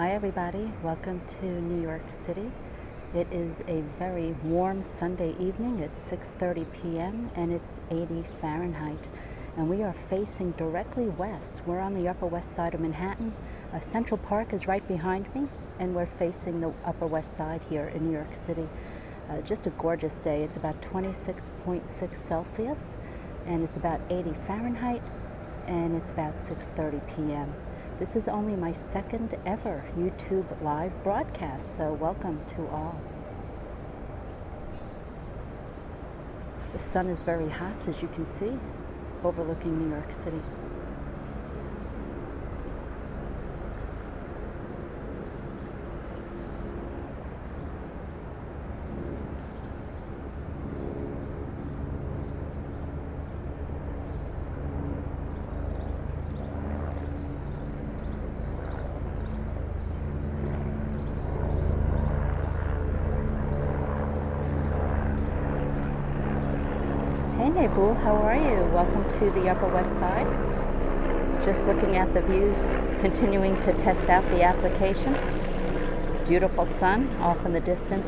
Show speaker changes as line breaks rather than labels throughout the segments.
Hi everybody, welcome to New York City. It is a very warm Sunday evening. It's 6:30 p.m. and it's 80 Fahrenheit. And we are facing directly west. We're on the Upper West Side of Manhattan. Central Park is right behind me and we're facing the Upper West Side here in New York City. Just a gorgeous day. It's about 26.6 Celsius and it's about 80 Fahrenheit and it's about 6:30 p.m. This is only my second ever YouTube live broadcast, so welcome to all. The sun is very hot, as you can see, overlooking New York City. Hey Nabul, how are you? Welcome to the Upper West Side. Just looking at the views, continuing to test out the application. Beautiful sun off in the distance.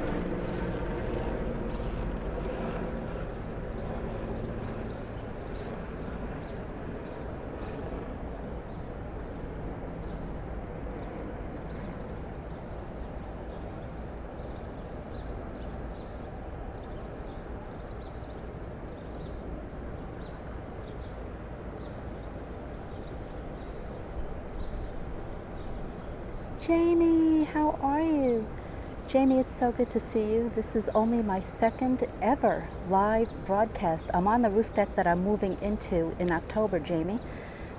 Jamie, how are you? Jamie, it's so good to see you. This is only my second ever live broadcast. I'm on the roof deck that I'm moving into in October, Jamie.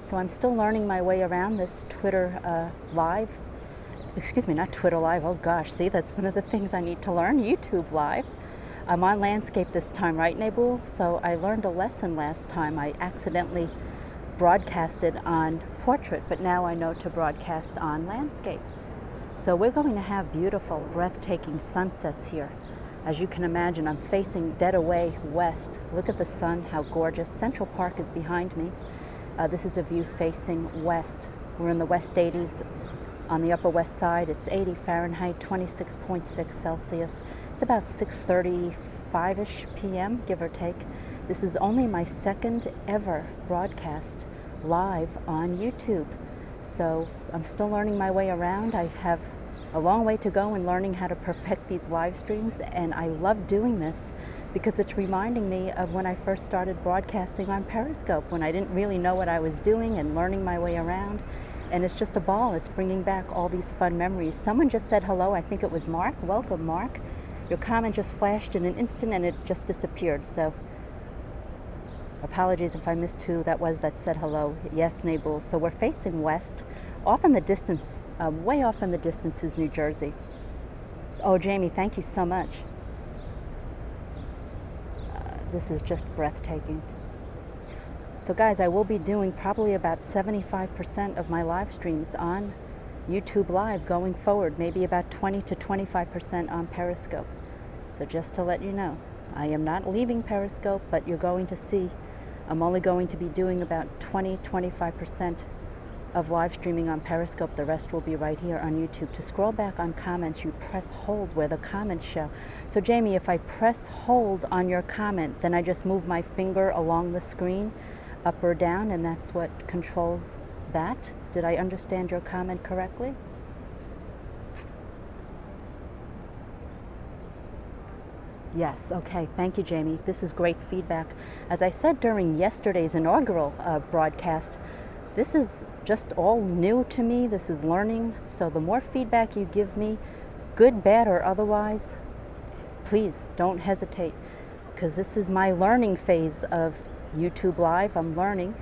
So I'm still learning my way around this Twitter live. Excuse me, not Twitter live. Oh gosh, see, that's one of the things I need to learn, YouTube live. I'm on landscape this time, right, Nabul? So I learned a lesson last time. I accidentally broadcasted on portrait, but now I know to broadcast on landscape. So we're going to have beautiful, breathtaking sunsets here. As you can imagine, I'm facing dead away west. Look at the sun, how gorgeous. Central Park is behind me. This is a view facing west. We're in the West 80s on the Upper West Side. It's 80 Fahrenheit, 26.6 Celsius. It's about 6:35-ish p.m., give or take. This is only my second ever broadcast live on YouTube. So I'm still learning my way around. I have a long way to go in learning how to perfect these live streams, and I love doing this because it's reminding me of when I first started broadcasting on Periscope, when I didn't really know what I was doing and learning my way around. And it's just a ball. It's bringing back all these fun memories. Someone just said hello. I think it was Mark. Welcome, Mark. Your comment just flashed in an instant and it just disappeared. So apologies if I missed who that was that said hello. Yes, Nabul. So we're facing west. Off in the distance, way off in the distance is New Jersey. Oh, Jamie, thank you so much. This is just breathtaking. So guys, I will be doing probably about 75% of my live streams on YouTube Live going forward, maybe about 20 to 25% on Periscope. So just to let you know, I am not leaving Periscope, but you're going to see I'm only going to be doing about 20-25% of live streaming on Periscope. The rest will be right here on YouTube. To scroll back on comments, you press hold where the comments show. So Jamie, if I press hold on your comment, then I just move my finger along the screen, up or down, and that's what controls that. Did I understand your comment correctly? Yes, okay, thank you, Jamie. This is great feedback. As I said during yesterday's inaugural broadcast, this is just all new to me. This is learning. So the more feedback you give me, good, bad, or otherwise, please don't hesitate, because this is my learning phase of YouTube Live. I'm learning.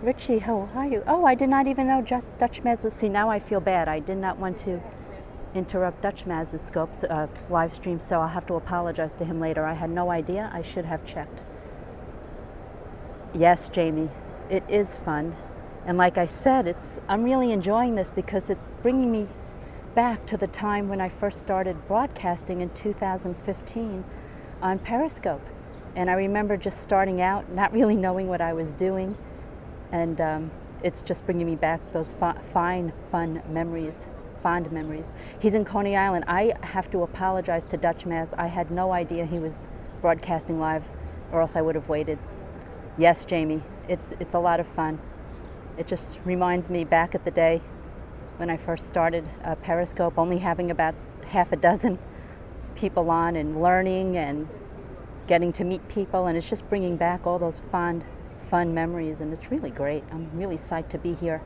Richie, how are you? Oh, I did not even know just Dutch Mez was. See, now I feel bad. I did not want to interrupt Dutch Maz's scopes live stream, so I'll have to apologize to him later. I had no idea. I should have checked. Yes, Jamie, it is fun. And like I said, I'm really enjoying this because it's bringing me back to the time when I first started broadcasting in 2015 on Periscope. And I remember just starting out, not really knowing what I was doing. And it's just bringing me back those fine, fun memories fond memories. He's in Coney Island. I have to apologize to Dutch Maz. I had no idea he was broadcasting live, or else I would have waited. Yes, Jamie, it's a lot of fun. It just reminds me back at the day when I first started Periscope, only having about half a dozen people on and learning and getting to meet people, and it's just bringing back all those fun memories, and it's really great. I'm really psyched to be here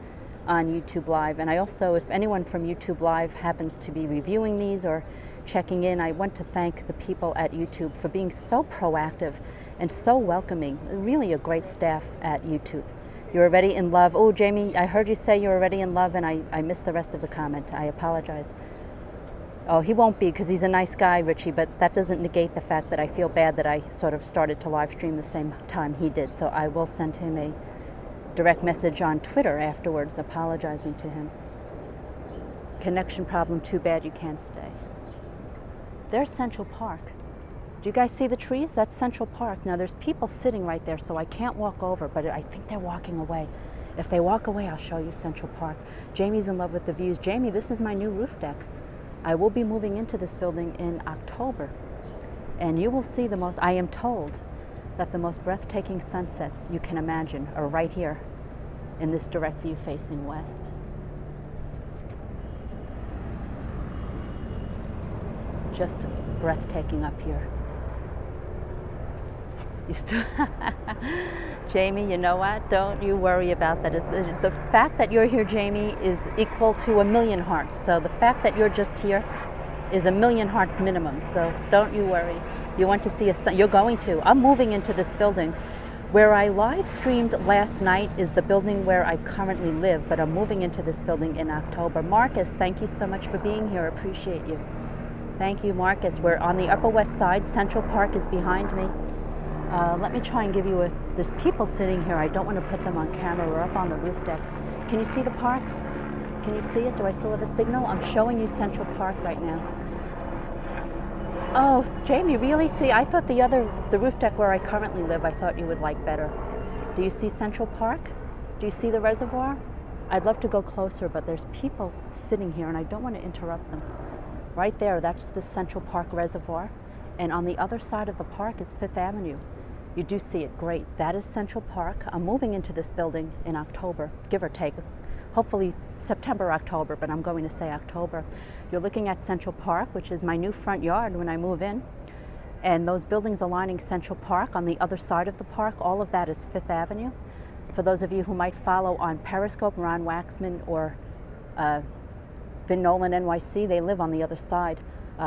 on YouTube Live. And I also, if anyone from YouTube Live happens to be reviewing these or checking in, I want to thank the people at YouTube for being so proactive and so welcoming. Really a great staff at YouTube. You're already in love. Oh, Jamie, I heard you say you're already in love, and I missed the rest of the comment. I apologize. Oh, he won't be, because he's a nice guy, Richie, but that doesn't negate the fact that I feel bad that I sort of started to live stream the same time he did. So I will send him a direct message on Twitter afterwards, apologizing to him. Connection problem, too bad you can't stay. There's Central Park. Do you guys see the trees? That's Central Park. Now there's people sitting right there, so I can't walk over, but I think they're walking away. If they walk away, I'll show you Central Park. Jamie's in love with the views. Jamie, this is my new roof deck. I will be moving into this building in October, and you will see I am told that the most breathtaking sunsets you can imagine are right here in this direct view facing west. Just breathtaking up here. You still Jamie, you know what? Don't you worry about that. The fact that you're here, Jamie, is equal to 1,000,000 hearts. So the fact that you're just here is 1,000,000 hearts minimum. So don't you worry. You want to see you're going to. I'm moving into this building. Where I live streamed last night is the building where I currently live, but I'm moving into this building in October. Marcus, thank you so much for being here. I appreciate you. Thank you, Marcus. We're on the Upper West Side. Central Park is behind me. Let me try and give you there's people sitting here. I don't want to put them on camera. We're up on the roof deck. Can you see the park? Can you see it? Do I still have a signal? I'm showing you Central Park right now. Oh, Jamie, really? See, I thought the roof deck where I currently live, I thought you would like better. Do you see Central Park? Do you see the reservoir? I'd love to go closer, but there's people sitting here and I don't want to interrupt them. Right there, that's the Central Park Reservoir. And on the other side of the park is Fifth Avenue. You do see it, great. That is Central Park. I'm moving into this building in October, give or take. Hopefully September, October, but I'm going to say October. You're looking at Central Park, which is my new front yard when I move in. And those buildings aligning Central Park, on the other side of the park, all of that is Fifth Avenue. For those of you who might follow on Periscope, Ron Waxman or Vin Nolan NYC, they live on the other side,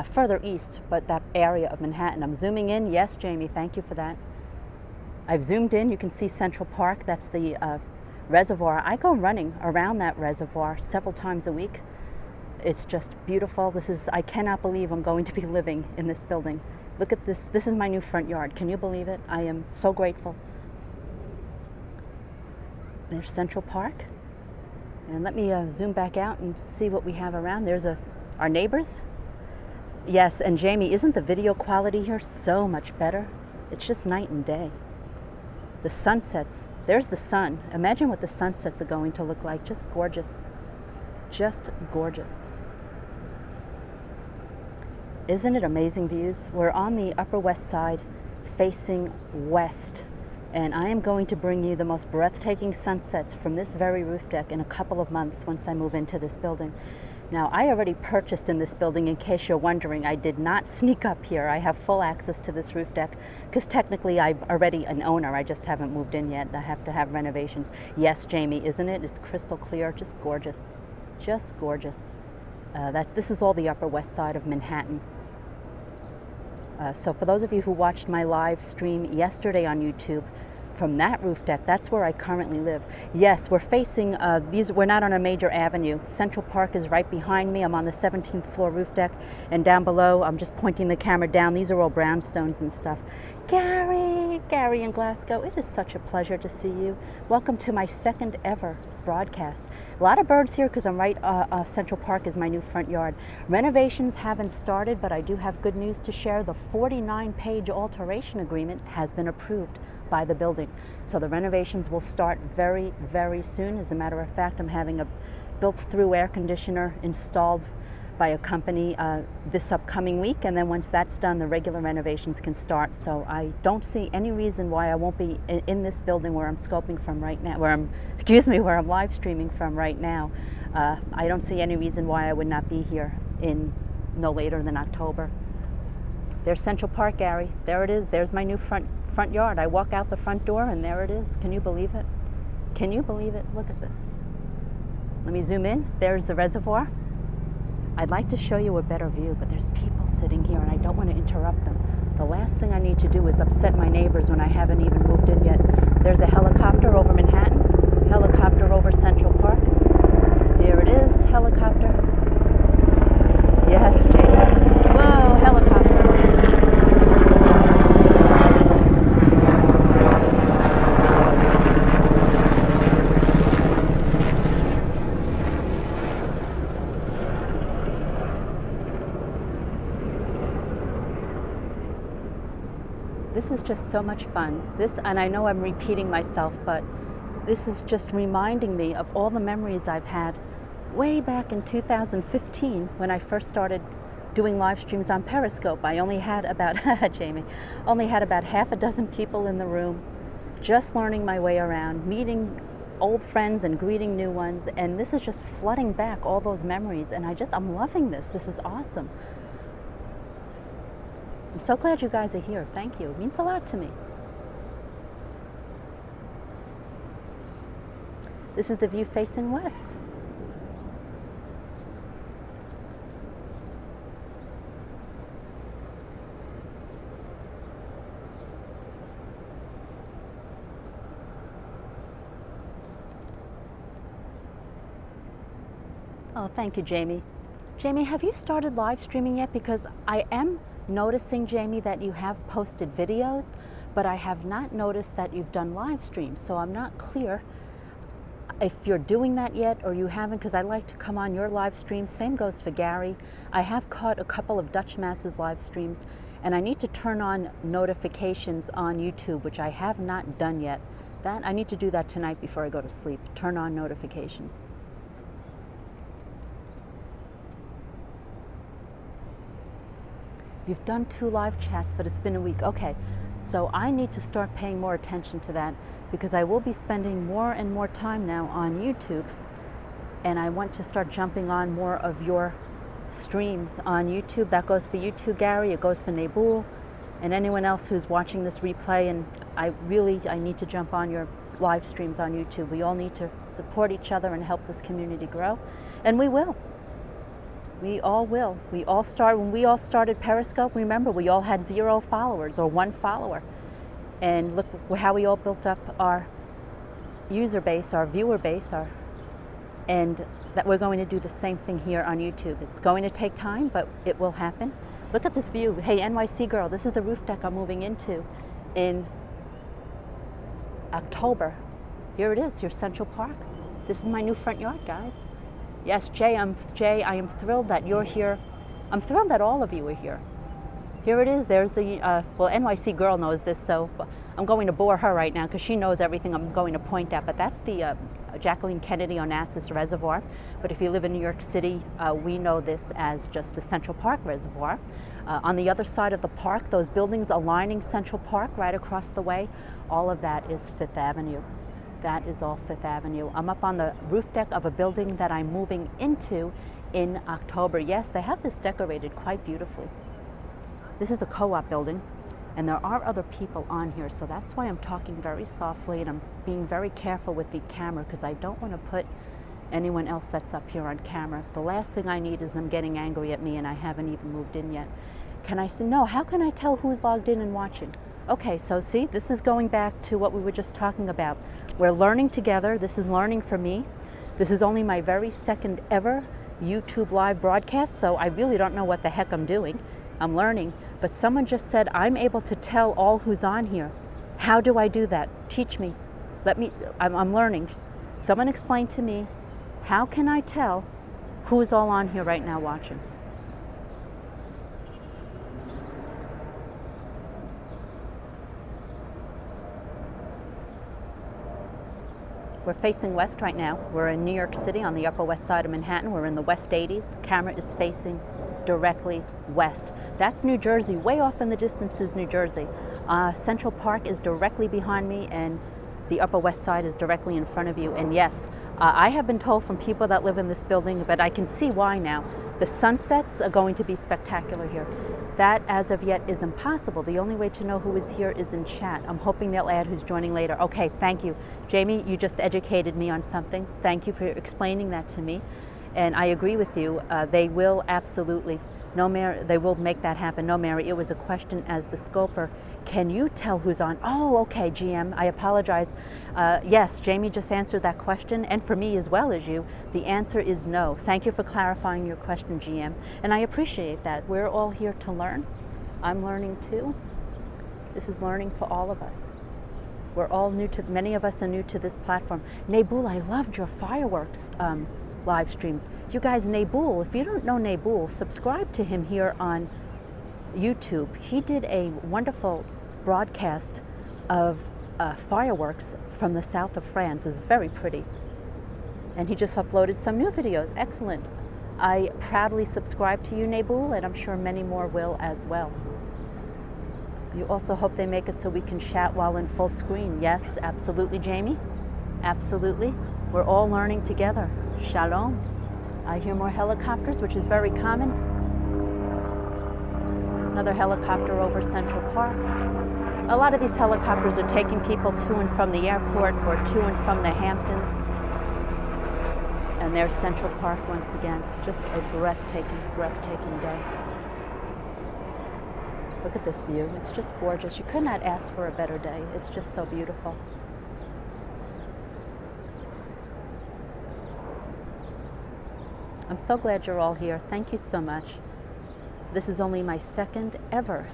further east, but that area of Manhattan. I'm zooming in. Yes, Jamie, thank you for that. I've zoomed in. You can see Central Park. That's the reservoir. I go running around that reservoir several times a week. It's just beautiful. I cannot believe I'm going to be living in this building. Look at this. This is my new front yard. Can you believe it? I am so grateful. There's Central Park. And let me zoom back out and see what we have around. There's our neighbors. Yes, and Jamie, isn't the video quality here so much better? It's just night and day. The sunsets, there's the sun. Imagine what the sunsets are going to look like. Just gorgeous. Just gorgeous. Isn't it amazing views? We're on the Upper West Side facing west. And I am going to bring you the most breathtaking sunsets from this very roof deck in a couple of months once I move into this building. Now, I already purchased in this building, in case you're wondering. I did not sneak up here. I have full access to this roof deck because technically I'm already an owner. I just haven't moved in yet. I have to have renovations. Yes, Jamie, isn't it? It's crystal clear, just gorgeous. Just gorgeous. This is all the Upper West Side of Manhattan. So for those of you who watched my live stream yesterday on YouTube, from that roof deck, that's where I currently live. Yes, we're facing we're not on a major avenue. Central Park is right behind me. I'm on the 17th floor roof deck, and down below, I'm just pointing the camera down. These are all brownstones and stuff. Gary in Glasgow, it is such a pleasure to see you. Welcome to my second ever broadcast. A lot of birds here because I'm right, Central Park is my new front yard. Renovations haven't started, but I do have good news to share. The 49-page alteration agreement has been approved by the building. So the renovations will start very, very soon. As a matter of fact, I'm having a built-through air conditioner installed by a company this upcoming week, and then once that's done, the regular renovations can start. So I don't see any reason why I won't be in this building where I'm scoping from right now, where I'm live streaming from right now. I don't see any reason why I would not be here in no later than October. There's Central Park, Gary. There it is. There's my new front yard. I walk out the front door and there it is. Can you believe it? Can you believe it? Look at this. Let me zoom in. There's the reservoir. I'd like to show you a better view, but there's people sitting here and I don't want to interrupt them. The last thing I need to do is upset my neighbors when I haven't even moved in yet. There's a helicopter over Manhattan, helicopter over Central Park. Here it is, helicopter. Yes, Jamie. Whoa, helicopter. This is just so much fun. And I know I'm repeating myself, but this is just reminding me of all the memories I've had way back in 2015 when I first started doing live streams on Periscope. I only had about, Jamie, only had about half a dozen people in the room, just learning my way around, meeting old friends and greeting new ones. And this is just flooding back all those memories. And I'm loving this. This is awesome. I'm so glad you guys are here. Thank you. It means a lot to me. This is the view facing west. Oh, thank you, Jamie. Jamie, have you started live streaming yet? Because I am noticing, Jamie, that you have posted videos, but I have not noticed that you've done live streams. So I'm not clear if you're doing that yet or you haven't, because I like to come on your live streams. Same goes for Gary. I have caught a couple of Dutch Masses live streams, and I need to turn on notifications on YouTube, which I have not done yet. I need to do that tonight before I go to sleep. Turn on notifications. You've done 2 live chats, but it's been a week. Okay, so I need to start paying more attention to that because I will be spending more and more time now on YouTube, and I want to start jumping on more of your streams on YouTube. That goes for you too, Gary. It goes for Nabul and anyone else who's watching this replay. And I need to jump on your live streams on YouTube. We all need to support each other and help this community grow, and we will. We all will. When we all started Periscope, remember, we all had 0 followers or 1 follower. And look how we all built up our user base, our viewer base, and that we're going to do the same thing here on YouTube. It's going to take time, but it will happen. Look at this view. Hey, NYC girl, this is the roof deck I'm moving into in October. Here it is, your Central Park. This is my new front yard, guys. Yes, Jay, I am thrilled that you're here. I'm thrilled that all of you are here. Here it is. There's the, NYC girl knows this, so I'm going to bore her right now because she knows everything I'm going to point at. But that's the Jacqueline Kennedy Onassis Reservoir. But if you live in New York City, we know this as just the Central Park Reservoir. On the other side of the park, those buildings aligning Central Park right across the way, all of that is 5th Avenue. That is all 5th Avenue. I'm up on the roof deck of a building that I'm moving into in October. Yes, they have this decorated quite beautifully. This is a co-op building, and there are other people on here, so that's why I'm talking very softly and I'm being very careful with the camera because I don't want to put anyone else that's up here on camera. The last thing I need is them getting angry at me and I haven't even moved in yet. Can I say, no, how can I tell who's logged in and watching? Okay, so see, this is going back to what we were just talking about. We're learning together. This is learning for me. This is only my very 2nd ever YouTube live broadcast, so I really don't know what the heck I'm doing. I'm learning, but someone just said I'm able to tell all who's on here. How do I do that? Teach me. I'm learning. Someone explain to me, how can I tell who's all on here right now watching? We're facing west right now. We're in New York City on the Upper West Side of Manhattan. We're in the West 80s. The camera is facing directly west. That's New Jersey. Way off in the distance is New Jersey. Central Park is directly behind me, and the Upper West Side is directly in front of you. And yes, I have been told from people that live in this building, but I can see why now. The sunsets are going to be spectacular here. That, as of yet, is impossible. The only way to know who is here is in chat. I'm hoping they'll add who's joining later. Okay, thank you. Jamie, you just educated me on something. Thank you for explaining that to me. And I agree with you. They will absolutely, no, Mary, they will make that happen. No, Mary, it was a question as the scoper. Can you tell who's on? Oh, okay, GM, I apologize. Yes, Jamie just answered that question, and for me as well as you, the answer is no. Thank you for clarifying your question, GM, and I appreciate that. We're all here to learn. I'm learning too. This is learning for all of us. We're all new to, many of us are new to this platform. Nabul, I loved your fireworks live stream. You guys, Nabul, if you don't know Nabul, subscribe to him here on YouTube. He did a wonderful broadcast of fireworks from the south of France. It was very pretty. And he just uploaded some new videos. Excellent. I proudly subscribe to you, Nabul, and I'm sure many more will as well. You also hope they make it so we can chat while in full screen. Yes, absolutely, Jamie. Absolutely. We're all learning together. Shalom. I hear more helicopters, which is very common. Another helicopter over Central Park. A lot of these helicopters are taking people to and from the airport or to and from the Hamptons. And there's Central Park once again. Just a breathtaking, breathtaking day. Look at this view. It's just gorgeous. You could not ask for a better day. It's just so beautiful. I'm so glad you're all here. Thank you so much. This is only my second ever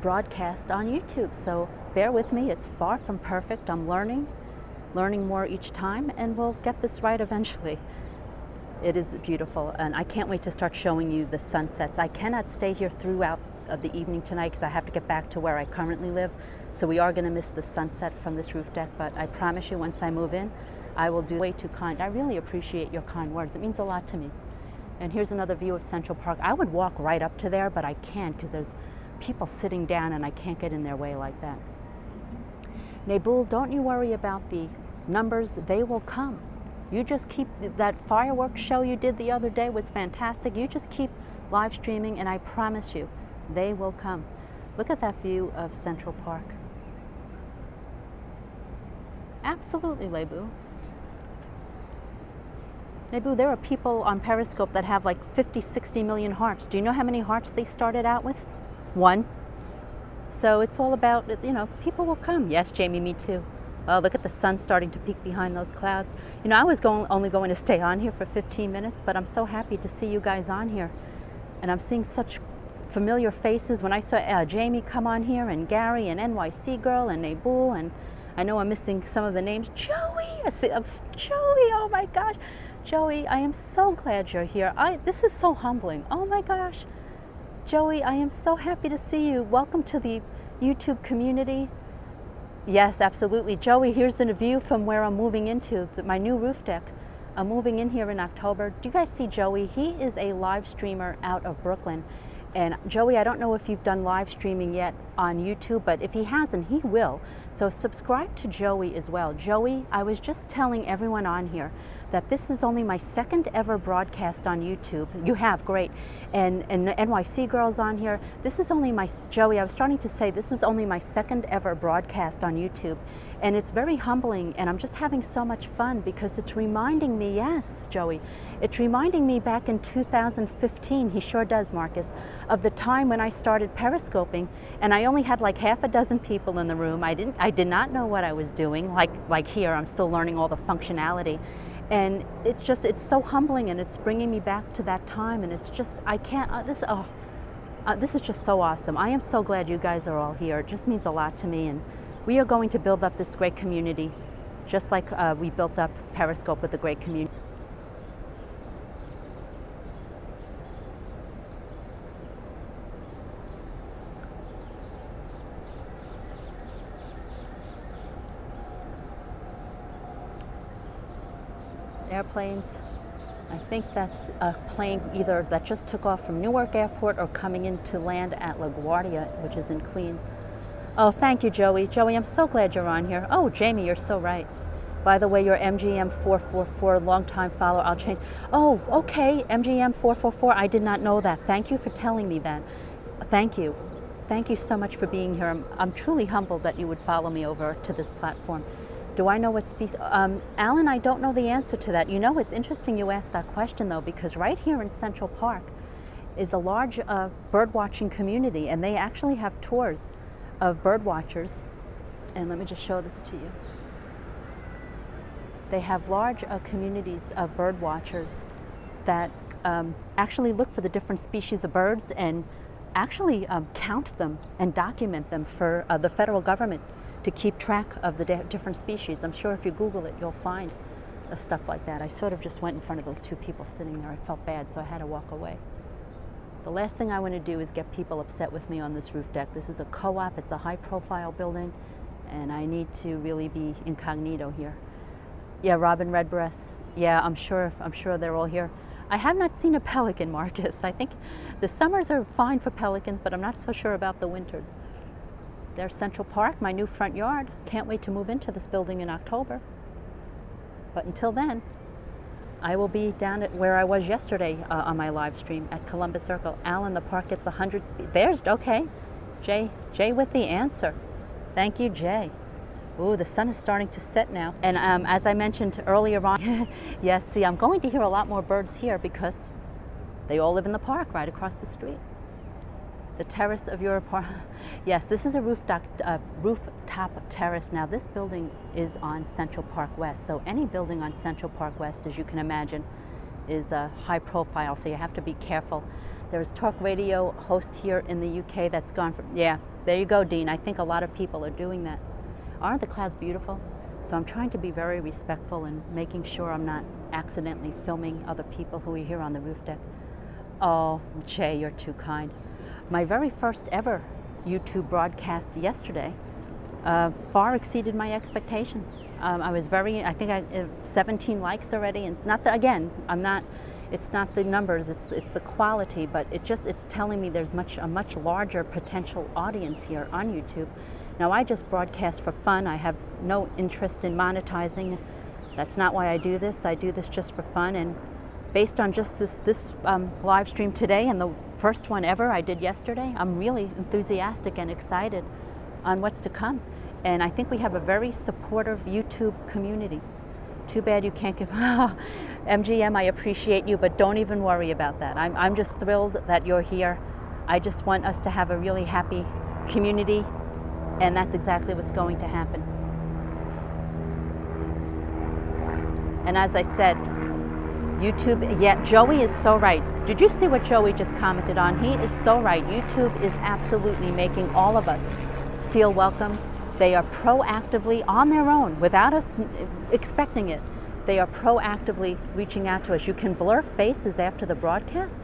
broadcast on YouTube, so bear with me. It's far from perfect. I'm learning more each time, and we'll get this right eventually. It is beautiful, and I can't wait to start showing you the sunsets. I cannot stay here throughout the evening tonight because I have to get back to where I currently live, so we are going to miss the sunset from this roof deck, but I promise you once I move in, I will do way too kind. I really appreciate your kind words. It means a lot to me. And here's another view of Central Park. I would walk right up to there, but I can't because there's people sitting down and I can't get in their way like that. Nabul, don't you worry about the numbers. They will come. You just keep, that fireworks show you did the other day was fantastic. You just keep live streaming and I promise you, they will come. Look at that view of Central Park. Absolutely, Lebu. Nebu, there are people on Periscope that have like 50, 60 million hearts. Do you know how many hearts they started out with? 1. So it's all about, you know, people will come. Yes, Jamie, me too. Oh, look at the sun starting to peek behind those clouds. You know, I was only going to stay on here for 15 minutes, but I'm so happy to see you guys on here. And I'm seeing such familiar faces. When I saw Jamie come on here, and Gary, and NYC Girl, and Nabul, and I know I'm missing some of the names. Joey! I see, Joey, oh my gosh. Joey, I am so glad you're here. This is so humbling. Oh my gosh. Joey, I am so happy to see you. Welcome to the YouTube community. Yes, absolutely. Joey, here's the view from where I'm moving into, my new roof deck. I'm moving in here in October. Do you guys see Joey? He is a live streamer out of Brooklyn. And Joey, I don't know if you've done live streaming yet on YouTube, but if he hasn't, he will. So subscribe to Joey as well. Joey, I was just telling everyone on here that this is only my second ever broadcast on YouTube. You have, great. And NYC Girls on here. This is only my, Joey, I was starting to say, this is only my second ever broadcast on YouTube. And it's very humbling, and I'm just having so much fun because it's reminding me, yes, Joey, it's reminding me back in 2015, he sure does, Marcus, of the time when I started periscoping, and I only had like half a dozen people in the room. I did not know what I was doing. Like here, I'm still learning all the functionality. And it's so humbling, and it's bringing me back to that time, and it's just, I can't, this is just so awesome. I am so glad you guys are all here. It just means a lot to me, and we are going to build up this great community, just like we built up Periscope with a great community. airplanes. I think that's a plane either that just took off from Newark Airport or coming in to land at LaGuardia, which is in Queens. Oh, thank you, Joey. Joey, I'm so glad you're on here. Oh, Jamie, you're so right. By the way, you're MGM444, longtime follower. I'll change. Oh, okay, MGM444. I did not know that. Thank you for telling me that. Thank you. Thank you so much for being here. I'm truly humbled that you would follow me over to this platform. Do I know what species? Alan, I don't know the answer to that. You know, it's interesting you asked that question, though, because right here in Central Park is a large bird watching community, and they actually have tours of bird watchers. And let me just show this to you. They have large communities of bird watchers that actually look for the different species of birds and actually count them and document them for the federal government to keep track of the different species. I'm sure if you Google it, you'll find stuff like that. I sort of just went in front of those two people sitting there. I felt bad, so I had to walk away. The last thing I want to do is get people upset with me on this roof deck. This is a co-op, it's a high-profile building, and I need to really be incognito here. Yeah, robin redbreasts. Yeah, I'm sure they're all here. I have not seen a pelican, Marcus. I think the summers are fine for pelicans, but I'm not so sure about the winters. There's Central Park, my new front yard. Can't wait to move into this building in October. But until then, I will be down at where I was yesterday on my live stream at Columbus Circle. Alan, the park gets 100 speed. There's, okay. Jay with the answer. Thank you, Jay. Ooh, the sun is starting to set now. And as I mentioned earlier on, yes, see, I'm going to hear a lot more birds here because they all live in the park right across the street. The terrace of your apartment. Yes, this is a rooftop terrace. Now, this building is on Central Park West, so any building on Central Park West, as you can imagine, is high profile, so you have to be careful. There's talk radio host here in the UK that's gone from, yeah, there you go, Dean. I think a lot of people are doing that. Aren't the clouds beautiful? So I'm trying to be very respectful and making sure I'm not accidentally filming other people who are here on the roof deck. Oh, Jay, you're too kind. My very first ever YouTube broadcast yesterday far exceeded my expectations. I was I think I 17 likes already, and not the, again, it's not the numbers, it's the quality, but it's telling me there's a much larger potential audience here on YouTube. Now, I just broadcast for fun. I have no interest in monetizing. That's not why I do this. I do this just for fun, and based on just this live stream today and the first one ever I did yesterday, I'm really enthusiastic and excited on what's to come. And I think we have a very supportive YouTube community. Too bad you can't give, MGM, I appreciate you, but don't even worry about that. I'm just thrilled that you're here. I just want us to have a really happy community, and that's exactly what's going to happen. And as I said, YouTube, yeah, Joey is so right. Did you see what Joey just commented on? He is so right. YouTube is absolutely making all of us feel welcome. They are proactively on their own, without us expecting it. They are proactively reaching out to us. You can blur faces after the broadcast?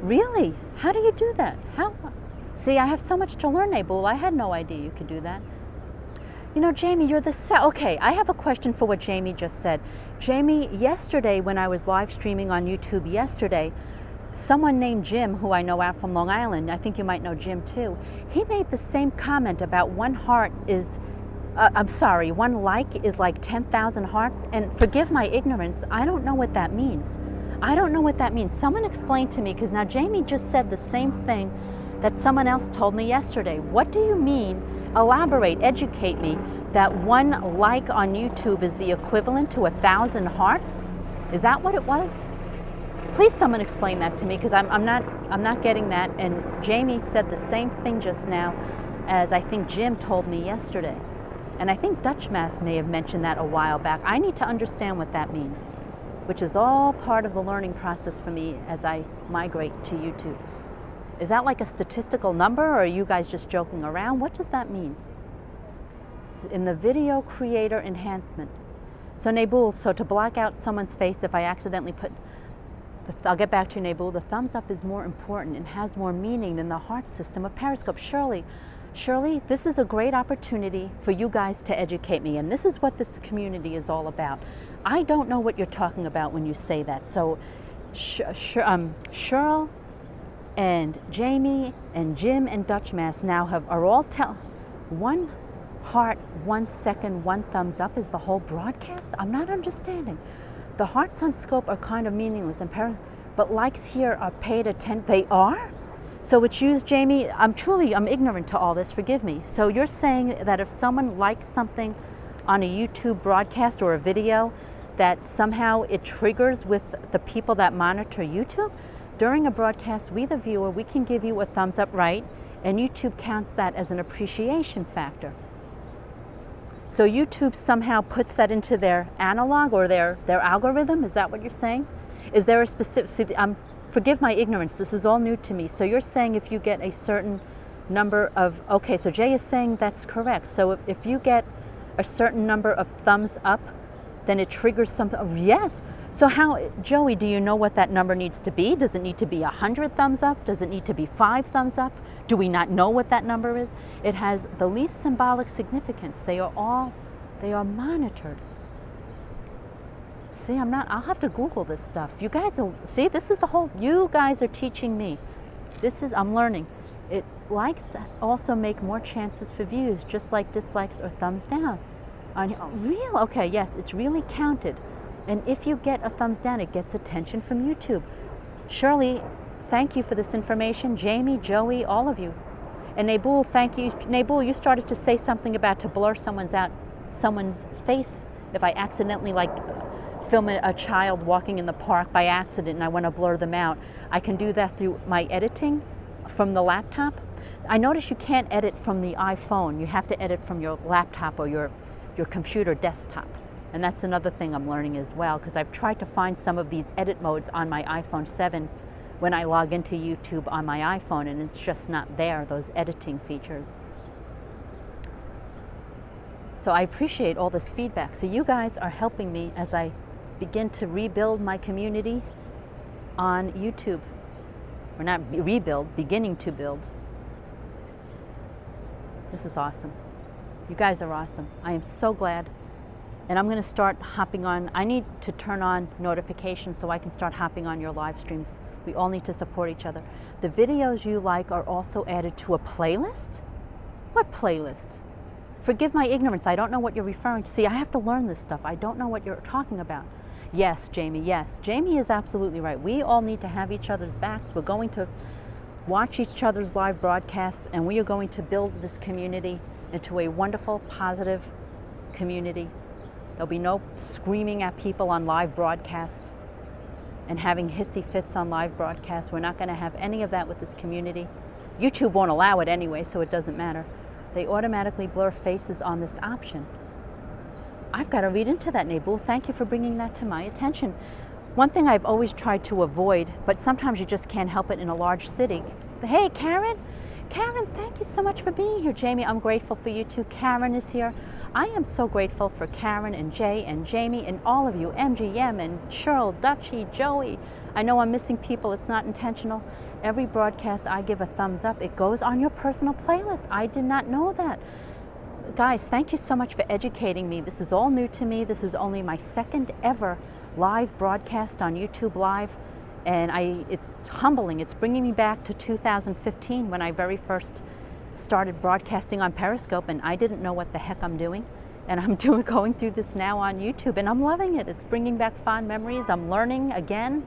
Really? How do you do that? How? See, I have so much to learn, Nabul. I had no idea you could do that. You know, Jamie, you're okay, I have a question for what Jamie just said. Jamie, yesterday when I was live streaming on YouTube yesterday, someone named Jim, who I know out from Long Island, I think you might know Jim too, he made the same comment about one like is like 10,000 hearts, and forgive my ignorance, I don't know what that means. I don't know what that means. Someone explain to me, because now Jamie just said the same thing that someone else told me yesterday. What do you mean? Elaborate, educate me, that one like on YouTube is the equivalent to 1,000 hearts? Is that what it was? Please someone explain that to me, because I'm not getting that. And Jamie said the same thing just now as I think Jim told me yesterday. And I think Dutch Mass may have mentioned that a while back. I need to understand what that means, which is all part of the learning process for me as I migrate to YouTube. Is that like a statistical number, or are you guys just joking around? What does that mean? In the video creator enhancement. So Nabul, so to block out someone's face if I accidentally put, I'll get back to you, Nabul, the thumbs up is more important and has more meaning than the heart system of Periscope. Shirley, Shirley, this is a great opportunity for you guys to educate me, and this is what this community is all about. I don't know what you're talking about when you say that. So, Cheryl and Jamie and Jim and Dutch Mass now are all one heart, 1 second, 1 thumbs up is the whole broadcast? I'm not understanding. The hearts on scope are kind of meaningless, but likes here are paid attention. They are? So it's used, Jamie, I'm ignorant to all this, forgive me. So you're saying that if someone likes something on a YouTube broadcast or a video, that somehow it triggers with the people that monitor YouTube? During a broadcast, we the viewer, we can give you a thumbs up, right? And YouTube counts that as an appreciation factor. So YouTube somehow puts that into their analog or their algorithm, is that what you're saying? Is there a specific, forgive my ignorance, this is all new to me. So you're saying if you get a certain number of, okay, so Jay is saying that's correct. So if you get a certain number of thumbs up, then it triggers something, oh, yes. So how, Joey, do you know what that number needs to be? Does it need to be 100 thumbs up? Does it need to be 5 thumbs up? Do we not know what that number is? It has the least symbolic significance. They are monitored. See, I'll have to Google this stuff. You guys will, see, this is you guys are teaching me. I'm learning. Likes also make more chances for views, just like dislikes or thumbs down. Okay, yes, it's really counted. And if you get a thumbs down, it gets attention from YouTube. Shirley, thank you for this information. Jamie, Joey, all of you. And Nabul, thank you. Nabul, you started to say something about to blur someone's face. If I accidentally film a child walking in the park by accident and I want to blur them out, I can do that through my editing from the laptop. I notice you can't edit from the iPhone. You have to edit from your laptop or your computer desktop. And that's another thing I'm learning as well, because I've tried to find some of these edit modes on my iPhone 7 when I log into YouTube on my iPhone, and it's just not there, those editing features. So I appreciate all this feedback. So you guys are helping me as I begin to rebuild my community on YouTube. Or not rebuild, beginning to build. This is awesome. You guys are awesome. I am so glad. And I'm going to start hopping on. I need to turn on notifications so I can start hopping on your live streams. We all need to support each other. The videos you like are also added to a playlist? What playlist? Forgive my ignorance. I don't know what you're referring to. See, I have to learn this stuff. I don't know what you're talking about. Yes, Jamie, yes. Jamie is absolutely right. We all need to have each other's backs. We're going to watch each other's live broadcasts, and we are going to build this community into a wonderful, positive community. There'll be no screaming at people on live broadcasts and having hissy fits on live broadcasts. We're not going to have any of that with this community. YouTube won't allow it anyway, so it doesn't matter. They automatically blur faces on this option. I've got to read into that, Nabul. Thank you for bringing that to my attention. One thing I've always tried to avoid, but sometimes you just can't help it in a large city. Hey, Karen. Karen, thank you so much for being here. Jamie, I'm grateful for you too. Karen is here. I am so grateful for Karen and Jay and Jamie and all of you, MGM and Cheryl, Dutchy, Joey. I know I'm missing people. It's not intentional. Every broadcast I give a thumbs up. It goes on your personal playlist. I did not know that. Guys, thank you so much for educating me. This is all new to me. This is only my second ever live broadcast on YouTube Live. And it's humbling. It's bringing me back to 2015 when I very first started broadcasting on Periscope, and I didn't know what the heck I'm doing. And I'm going through this now on YouTube, and I'm loving it. It's bringing back fond memories. I'm learning again,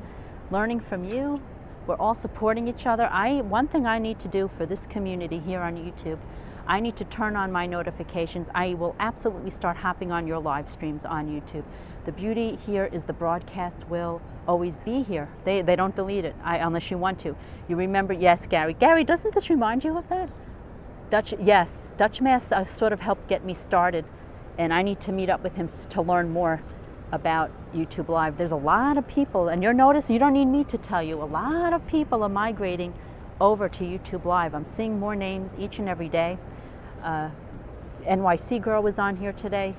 learning from you. We're all supporting each other. One thing I need to do for this community here on YouTube, I need to turn on my notifications. I will absolutely start hopping on your live streams on YouTube. The beauty here is the broadcast will always be here. They don't delete it unless you want to. You remember, yes, Gary. Gary, doesn't this remind you of that? Yes, Dutch Mass sort of helped get me started, and I need to meet up with him to learn more about YouTube Live. There's a lot of people, and you'll notice, you don't need me to tell you, a lot of people are migrating over to YouTube Live. I'm seeing more names each and every day. NYC Girl was on here today.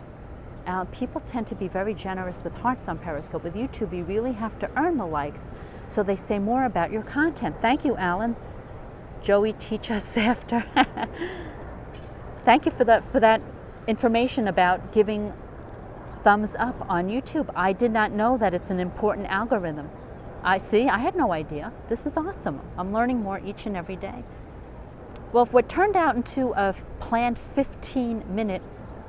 People tend to be very generous with hearts on Periscope. With YouTube, you really have to earn the likes, so they say more about your content. Thank you, Alan. Joey, teach us after. Thank you for that information about giving thumbs up on YouTube. I did not know that it's an important algorithm. I see, I had no idea. This is awesome. I'm learning more each and every day. Well, what turned out into a planned 15-minute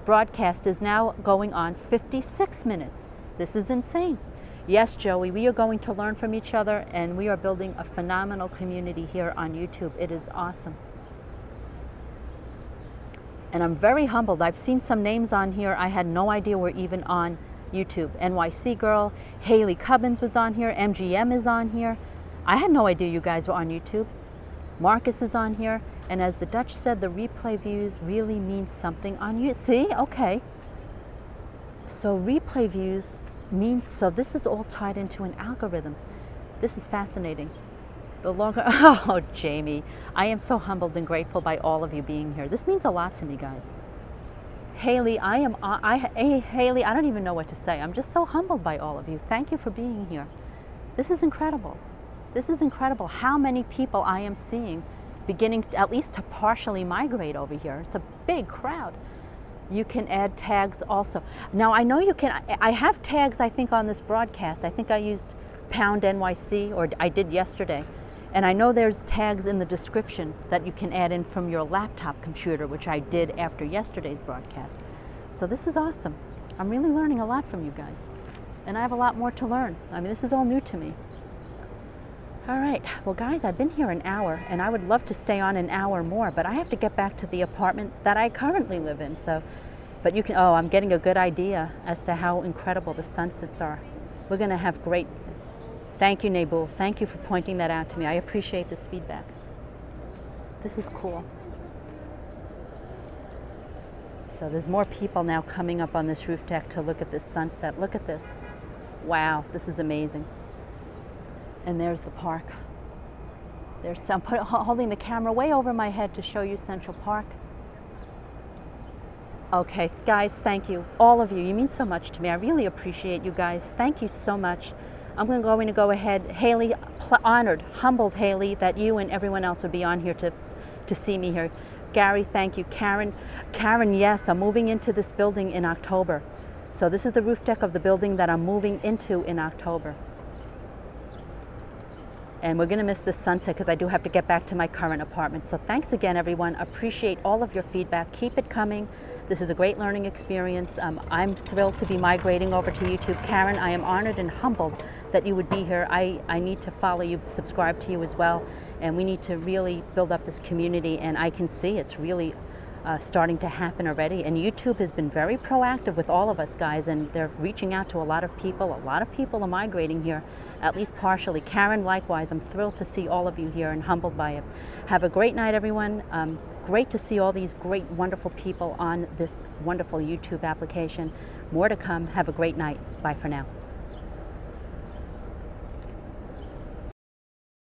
broadcast is now going on 56 minutes. This is insane. Yes, Joey, we are going to learn from each other, and we are building a phenomenal community here on YouTube. It is awesome. And I'm very humbled. I've seen some names on here I had no idea were even on YouTube. NYC Girl, Haley Cubbins was on here, MGM is on here. I had no idea you guys were on YouTube. Marcus is on here. And as the Dutch said, the replay views really mean something on you. See, okay. So replay views mean, so this is all tied into an algorithm. This is fascinating. The longer, oh, Jamie, I am so humbled and grateful by all of you being here. This means a lot to me, guys. Haley, Haley, I don't even know what to say. I'm just so humbled by all of you. Thank you for being here. This is incredible. This is incredible how many people I am seeing beginning at least to partially migrate over here. It's a big crowd. You can add tags also. Now I know you can, I have tags I think on this broadcast. I think I used pound NYC, or I did yesterday. And I know there's tags in the description that you can add in from your laptop computer, which I did after yesterday's broadcast. So this is awesome. I'm really learning a lot from you guys. And I have a lot more to learn. I mean, this is all new to me. All right, well guys, I've been here an hour and I would love to stay on an hour more, but I have to get back to the apartment that I currently live in. So, but you can, oh, I'm getting a good idea as to how incredible the sunsets are. We're gonna have great, thank you, Nabul. Thank you for pointing that out to me. I appreciate this feedback. This is cool. So there's more people now coming up on this roof deck to look at this sunset. Look at this. Wow, this is amazing. And there's the park. There's some, holding the camera way over my head to show you Central Park. Okay, guys, thank you. All of you, you mean so much to me. I really appreciate you guys. Thank you so much. I'm going to go ahead. Haley, honored, humbled Haley that you and everyone else would be on here to see me here. Gary, thank you. Karen, yes, I'm moving into this building in October. So this is the roof deck of the building that I'm moving into in October. And we're going to miss this sunset because I do have to get back to my current apartment. So thanks again, everyone. Appreciate all of your feedback. Keep it coming. This is a great learning experience. I'm thrilled to be migrating over to YouTube. Karen, I am honored and humbled that you would be here. I need to follow you, subscribe to you as well. And we need to really build up this community. And I can see it's really starting to happen already. And YouTube has been very proactive with all of us, guys. And they're reaching out to a lot of people. A lot of people are migrating here, at least partially. Karen, likewise, I'm thrilled to see all of you here and humbled by it. Have a great night, everyone. Great to see all these great, wonderful people on this wonderful YouTube application. More to come. Have a great night. Bye for now.